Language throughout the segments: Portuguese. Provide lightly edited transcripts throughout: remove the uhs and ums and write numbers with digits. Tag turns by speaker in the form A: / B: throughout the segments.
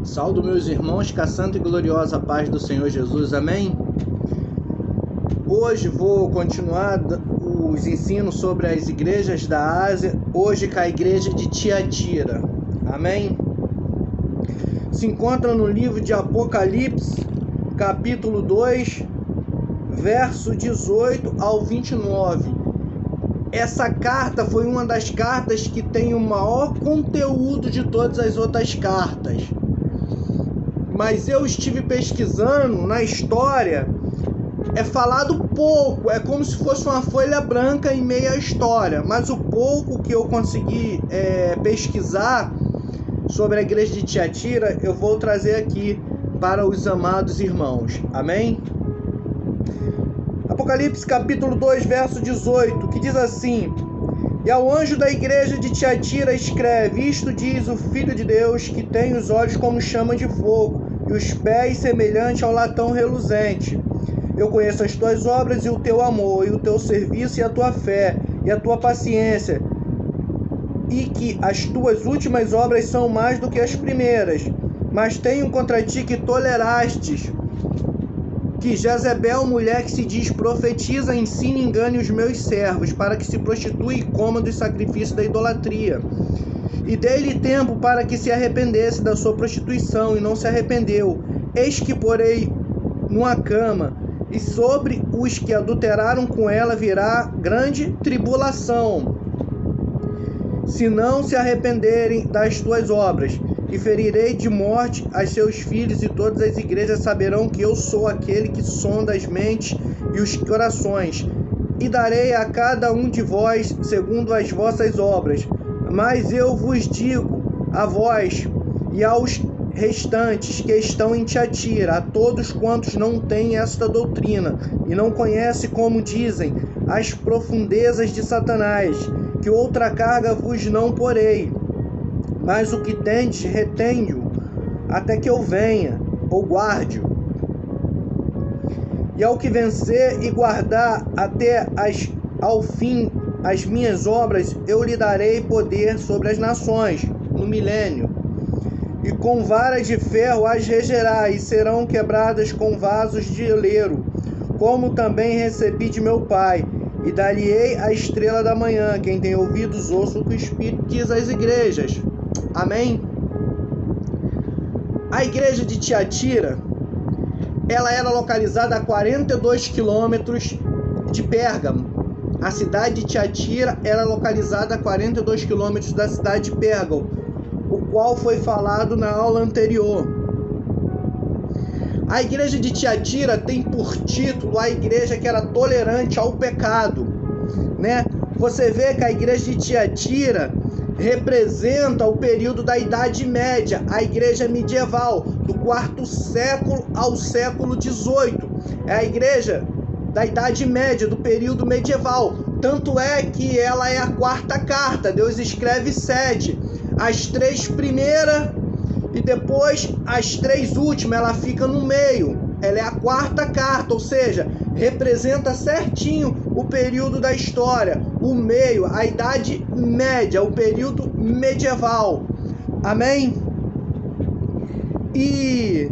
A: Saúdo meus irmãos com a santa e gloriosa paz do Senhor Jesus, amém? Hoje vou continuar os ensinos sobre as igrejas da Ásia, hoje com a igreja de Tiatira, amém? Se encontra no livro de Apocalipse, capítulo 2, verso 18 ao 29. Essa carta foi uma das cartas que tem o maior conteúdo de todas as outras cartas. Mas eu estive pesquisando na história, é falado pouco, é como se fosse uma folha branca em meio à história. Mas o pouco que eu consegui pesquisar sobre a igreja de Tiatira, eu vou trazer aqui para os amados irmãos. Amém? Apocalipse capítulo 2, verso 18, que diz assim: E ao anjo da igreja de Tiatira escreve: Isto diz o Filho de Deus, que tem os olhos como chama de fogo, e os pés semelhante ao latão reluzente. Eu conheço as tuas obras e o teu amor, e o teu serviço e a tua fé, e a tua paciência, e que as tuas últimas obras são mais do que as primeiras. Mas tenho contra ti que tolerastes que Jezebel, mulher que se diz profetiza, ensina e engane os meus servos, para que se prostitui e coma dos sacrifícios da idolatria. E dei-lhe tempo para que se arrependesse da sua prostituição, e não se arrependeu. Eis que porei numa cama, e sobre os que adulteraram com ela virá grande tribulação, se não se arrependerem das tuas obras. E ferirei de morte a seus filhos, e todas as igrejas saberão que eu sou aquele que sonda as mentes e os corações. E darei a cada um de vós segundo as vossas obras. Mas eu vos digo, a vós e aos restantes que estão em Tiatira, a todos quantos não têm esta doutrina, e não conhecem, como dizem, as profundezas de Satanás, que outra carga vos não porei. Mas o que tendes, retende-o, até que eu venha, ou guarde-o. E ao que vencer e guardar até ao fim as minhas obras, eu lhe darei poder sobre as nações, no milênio. E com varas de ferro as regerá, e serão quebradas com vasos de oleiro, como também recebi de meu Pai. E dar-lhe-ei a estrela da manhã. Quem tem ouvidos, ouça o que o Espírito diz às igrejas. Amém? A igreja de Tiatira, ela era localizada a 42 quilômetros de Pérgamo. A cidade de Tiatira era localizada a 42 quilômetros da cidade de Pérgamo, o qual foi falado na aula anterior. A igreja de Tiatira tem por título a igreja que era tolerante ao pecado, né? Você vê que a igreja de Tiatira representa o período da Idade Média, a igreja medieval, do quarto século ao século XVIII. É a igreja da Idade Média, do período medieval. Tanto é que ela é a quarta carta. Deus escreve 7. As 3 primeiras e depois as 3 últimas, ela fica no meio. Ela é a quarta carta, ou seja, representa certinho o período da história, o meio, a Idade Média, o período medieval. Amém? E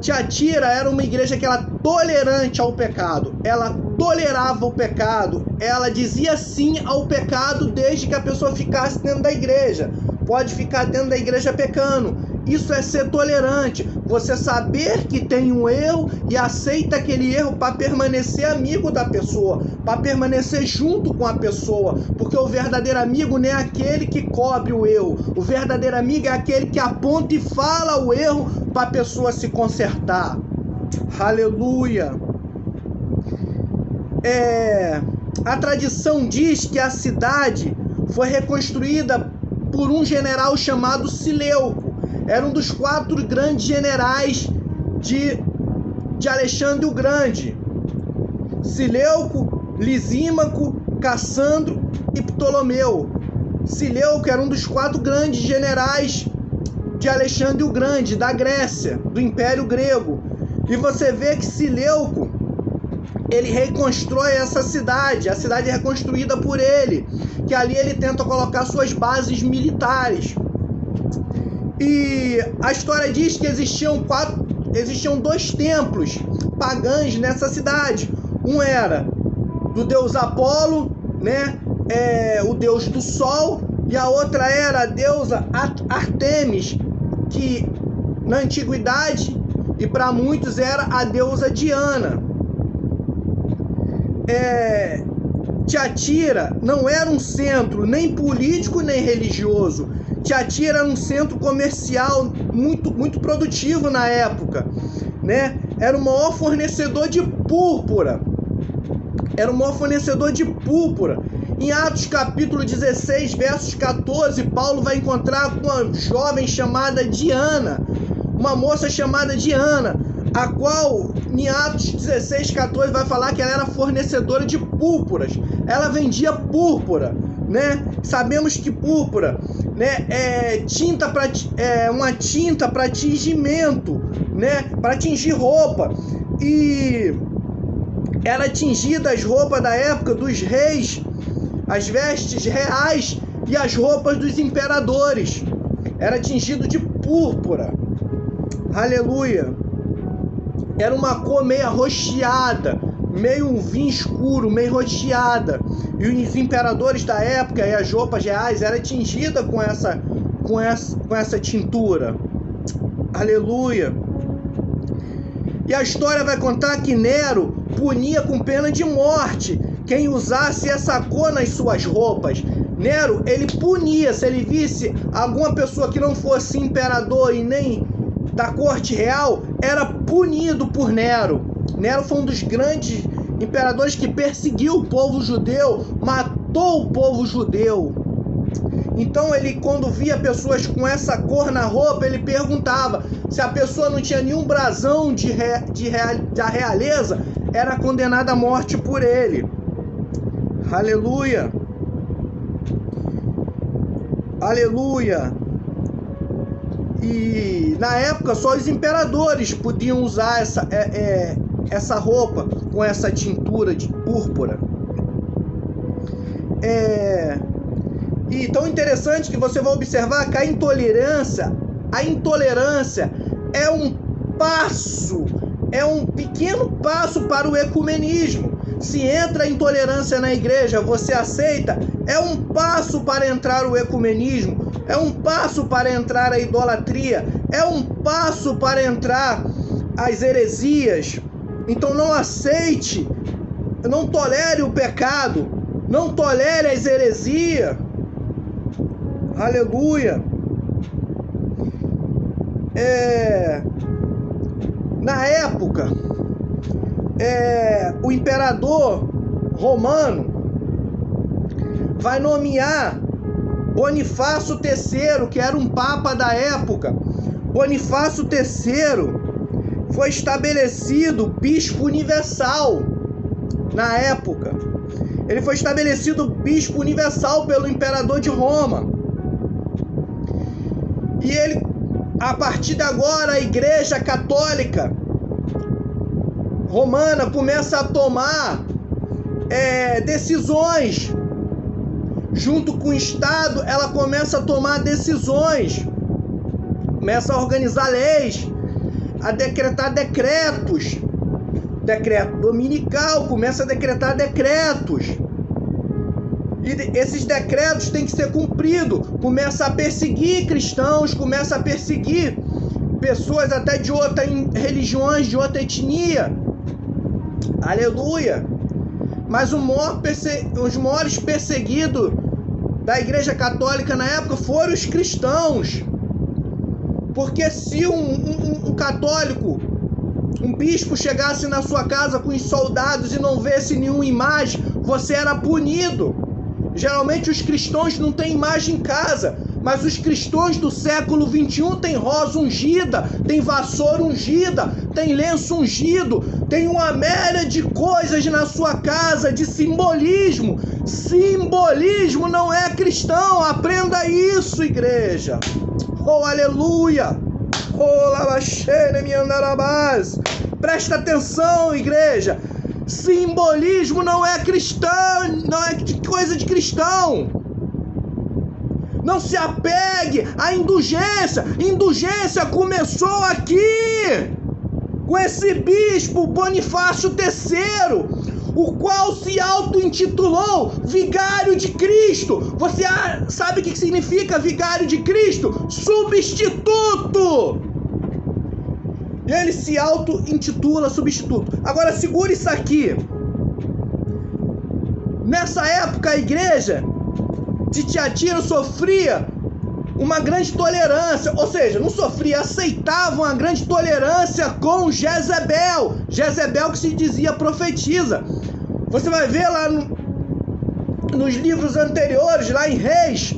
A: Tiatira era uma igreja que era tolerante ao pecado. Ela tolerava o pecado. Ela dizia sim ao pecado desde que a pessoa ficasse dentro da igreja. Pode ficar dentro da igreja pecando. Isso é ser tolerante. Você saber que tem um erro e aceita aquele erro para permanecer amigo da pessoa, para permanecer junto com a pessoa. Porque o verdadeiro amigo não é aquele que cobre o erro. O verdadeiro amigo é aquele que aponta e fala o erro para a pessoa se consertar. Aleluia! A tradição diz que a cidade foi reconstruída por um general chamado Seleuco. Era um dos 4 grandes generais de Alexandre o Grande: Seleuco, Lisímaco, Cassandro e Ptolomeu. Seleuco era um dos 4 grandes generais de Alexandre o Grande, da Grécia, do Império Grego. E você vê que Seleuco, ele reconstrói essa cidade, a cidade é reconstruída por ele, que ali ele tenta colocar suas bases militares. E a história diz que existiam 2 templos pagãos nessa cidade. Um era do deus Apolo, né? O deus do sol, e a outra era a deusa Artemis, que na antiguidade e para muitos era a deusa Diana. Tiatira não era um centro nem político nem religioso. Tiatira era um centro comercial muito produtivo na época, né? Era o maior fornecedor de púrpura. Em Atos capítulo 16, versos 14, Paulo vai encontrar com uma jovem chamada Diana, uma moça chamada Diana, a qual em Atos 16, 14 vai falar que ela era fornecedora de púrpuras. Ela vendia púrpura, né? Sabemos que púrpura, né, uma tinta para tingimento, né, para tingir roupa. E era tingida as roupas da época dos reis, as vestes reais e as roupas dos imperadores. Era tingido de púrpura. Aleluia. Era uma cor meio arroxeada, meio um vinho escuro, meio roxeada. E os imperadores da época e as roupas reais eram tingidas com essa tintura. Aleluia. E a história vai contar que Nero punia com pena de morte quem usasse essa cor nas suas roupas. Nero, ele punia, se ele visse alguma pessoa que não fosse imperador e nem da corte real, era punido por Nero. Nero foi um dos grandes imperadores que perseguiu o povo judeu, matou o povo judeu. Então ele, quando via pessoas com essa cor na roupa, ele perguntava se a pessoa não tinha nenhum brasão da realeza, era condenada à morte por ele. Aleluia. Aleluia. E na época só os imperadores podiam usar essa roupa com essa tintura de púrpura. E tão interessante que você vai observar que a intolerância é um pequeno passo para o ecumenismo. Se entra a intolerância na igreja, você aceita, é um passo para entrar o ecumenismo, é um passo para entrar a idolatria, é um passo para entrar as heresias. Então não aceite, não tolere o pecado, não tolere as heresias. Aleluia. Na época, o imperador romano vai nomear Bonifácio III, que era um papa da época. Bonifácio III foi estabelecido bispo universal na época. Ele foi estabelecido bispo universal pelo imperador de Roma. E ele, a partir de agora, a Igreja Católica Romana começa a tomar decisões. Junto com o Estado, ela começa a tomar decisões. Começa a organizar leis, a decretar decretos. Decreto dominical, começa a decretar decretos. E esses decretos têm que ser cumpridos. Começa a perseguir cristãos, começa a perseguir pessoas até de outras religiões, de outra etnia. Aleluia. Mas os maiores perseguidos da Igreja Católica na época foram os cristãos. Porque se um católico, um bispo chegasse na sua casa com os soldados e não visse nenhuma imagem, você era punido. Geralmente os cristãos não têm imagem em casa, mas os cristãos do século 21 têm rosa ungida, tem vassoura ungida, tem lenço ungido, tem uma méria de coisas na sua casa, de simbolismo. Simbolismo não é cristão, aprenda isso, igreja. Oh, aleluia! Oh, lavaxene me andarabás. Presta atenção, igreja. Simbolismo não é cristão, não é coisa de cristão. Não se apegue à indulgência. Indulgência começou aqui, com esse bispo Bonifácio III, o qual se auto-intitulou Vigário de Cristo. Você sabe o que significa Vigário de Cristo? Substituto! Ele se auto-intitula substituto. Agora segura isso aqui. Nessa época a igreja de Tiatira sofria uma grande tolerância, ou seja, não sofria, aceitava uma grande tolerância com Jezebel. Jezebel que se dizia profetisa. Você vai ver lá nos livros anteriores, lá em Reis,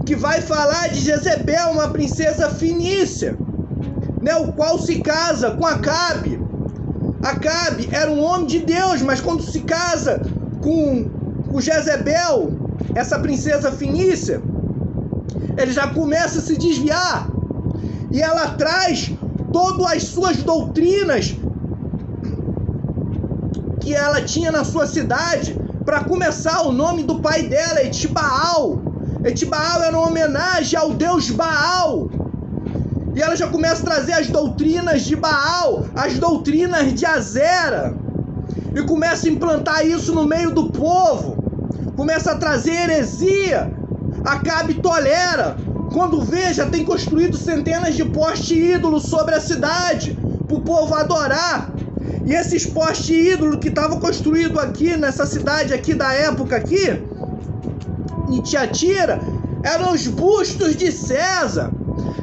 A: que vai falar de Jezebel, uma princesa fenícia, né, o qual se casa com Acabe. Acabe era um homem de Deus, mas quando se casa com Jezebel, essa princesa fenícia, ele já começa a se desviar, e ela traz todas as suas doutrinas que ela tinha na sua cidade. Para começar, o nome do pai dela é Etibaal. Etibaal era uma homenagem ao deus Baal, e ela já começa a trazer as doutrinas de Baal, as doutrinas de Azera, e começa a implantar isso no meio do povo, começa a trazer heresia. Acabe tolera. Quando vê, já tem construído centenas de postes ídolos sobre a cidade para o povo adorar. E esses postes ídolos que estavam construídos aqui nessa cidade aqui da época aqui, em Tiatira, eram os bustos de César,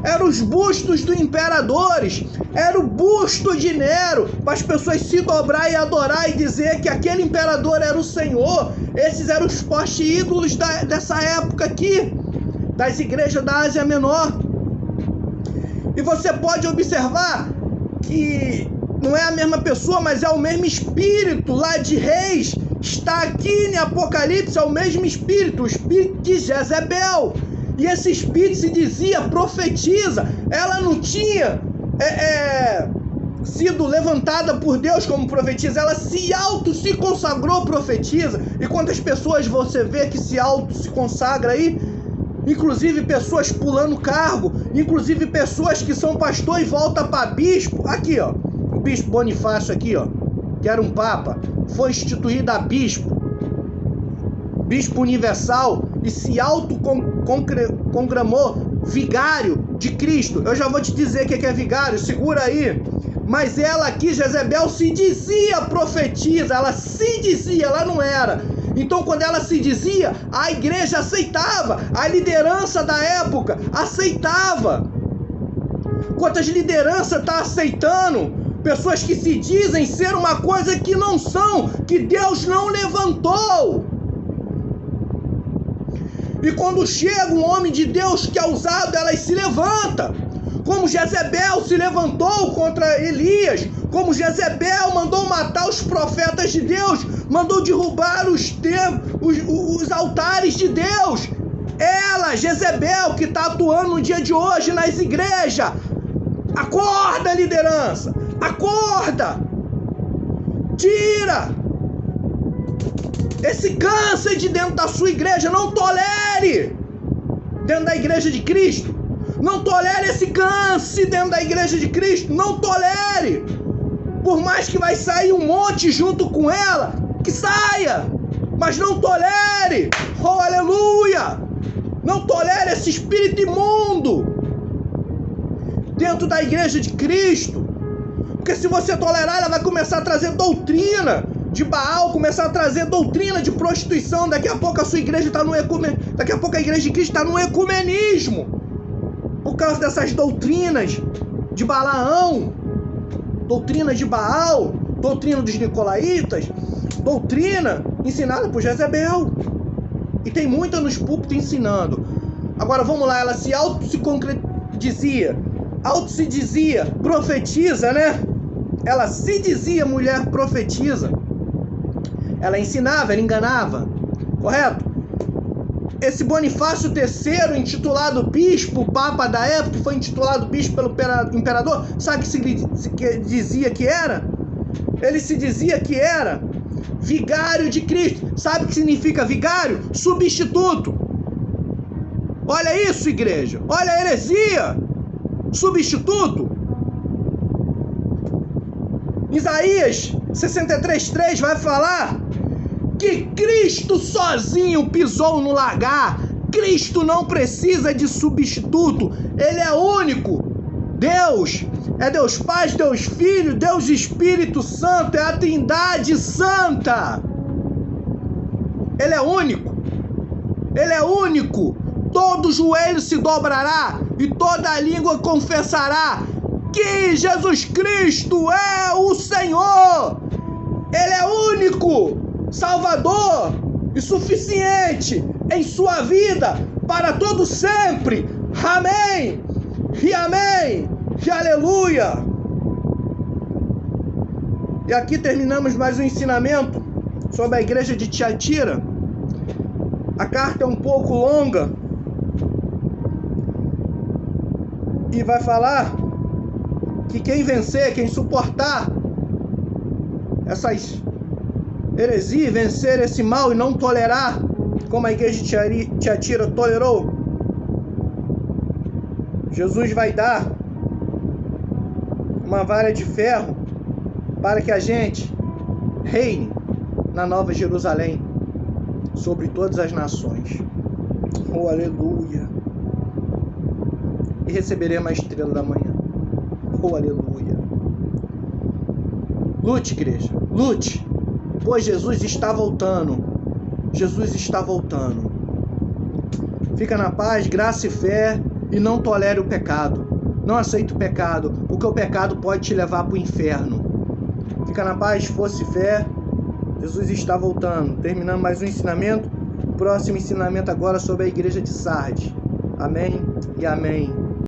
A: eram os bustos dos imperadores, era o busto de Nero, para as pessoas se dobrar e adorar e dizer que aquele imperador era o Senhor. Esses eram os postes ídolos dessa época aqui, das igrejas da Ásia Menor. E você pode observar que não é a mesma pessoa, mas é o mesmo espírito lá de Reis, está aqui em Apocalipse, é o mesmo espírito, o espírito de Jezebel. E esse espírito se dizia profetiza. Ela não tinha sido levantada por Deus como profetisa, ela se consagrou profetisa. E quantas pessoas você vê que se consagra aí? Inclusive pessoas pulando cargo, inclusive pessoas que são pastor e volta para bispo. Aqui, ó, o bispo Bonifácio aqui, ó, que era um papa, foi instituído a bispo universal, e se autoconclamou vigário de Cristo. Eu já vou te dizer o que é vigário, segura aí. Mas ela aqui, Jezebel, se dizia profetisa, ela se dizia, ela não era. Então quando ela se dizia, a igreja aceitava, a liderança da época aceitava. Quantas lideranças está aceitando pessoas que se dizem ser uma coisa que não são, que Deus não levantou? E quando chega um homem de Deus que é usado, elas se levantam. Como Jezebel se levantou contra Elias, como Jezebel mandou matar os profetas de Deus, mandou derrubar os altares de Deus. Ela, Jezebel, que está atuando no dia de hoje nas igrejas. Acorda, liderança! Acorda! Tira esse câncer de dentro da sua igreja. Não tolere dentro da igreja de Cristo. Não tolere esse câncer dentro da igreja de Cristo. Não tolere. Por mais que vai sair um monte junto com ela, que saia. Mas não tolere. Oh, aleluia. Não tolere esse espírito imundo dentro da igreja de Cristo. Porque se você tolerar, ela vai começar a trazer doutrina de Baal, começar a trazer doutrina de prostituição. Daqui a pouco a sua igreja está no ecumenismo. Daqui a pouco a igreja de Cristo está no ecumenismo. Por causa dessas doutrinas de Balaão, doutrina de Baal, doutrina dos nicolaítas, doutrina ensinada por Jezebel. E tem muita nos púlpitos ensinando. Agora vamos lá, ela se dizia profetiza, né? Ela se dizia mulher profetiza. Ela ensinava, ela enganava. Correto? Esse Bonifácio III, intitulado bispo, papa da época, que foi intitulado bispo pelo imperador, sabe o que dizia que era? Ele se dizia que era vigário de Cristo. Sabe o que significa vigário? Substituto. Olha isso, igreja. Olha a heresia. Substituto. Isaías 63:3 vai falar que Cristo sozinho pisou no lagar. Cristo não precisa de substituto. Ele é único. Deus é Deus Pai, Deus Filho, Deus Espírito Santo. É a Trindade Santa. Ele é único. Ele é único. Todo joelho se dobrará e toda língua confessará que Jesus Cristo é o Senhor. Ele é único, Salvador e suficiente em sua vida para todo sempre. Amém e amém e aleluia. E aqui terminamos mais um ensinamento sobre a igreja de Tiatira. A carta é um pouco longa e vai falar que quem vencer, quem suportar essas heresias, vencer esse mal e não tolerar, como a igreja de Tiatira tolerou, Jesus vai dar uma vara de ferro para que a gente reine na Nova Jerusalém sobre todas as nações. Oh, aleluia! E receberemos a estrela da manhã. Oh, aleluia! Lute, igreja, lute, pois Jesus está voltando. Jesus está voltando. Fica na paz, graça e fé, e não tolere o pecado. Não aceite o pecado, porque o pecado pode te levar para o inferno. Fica na paz, força e fé. Jesus está voltando. Terminando mais um ensinamento. Próximo ensinamento agora sobre a igreja de Sardes. Amém e amém.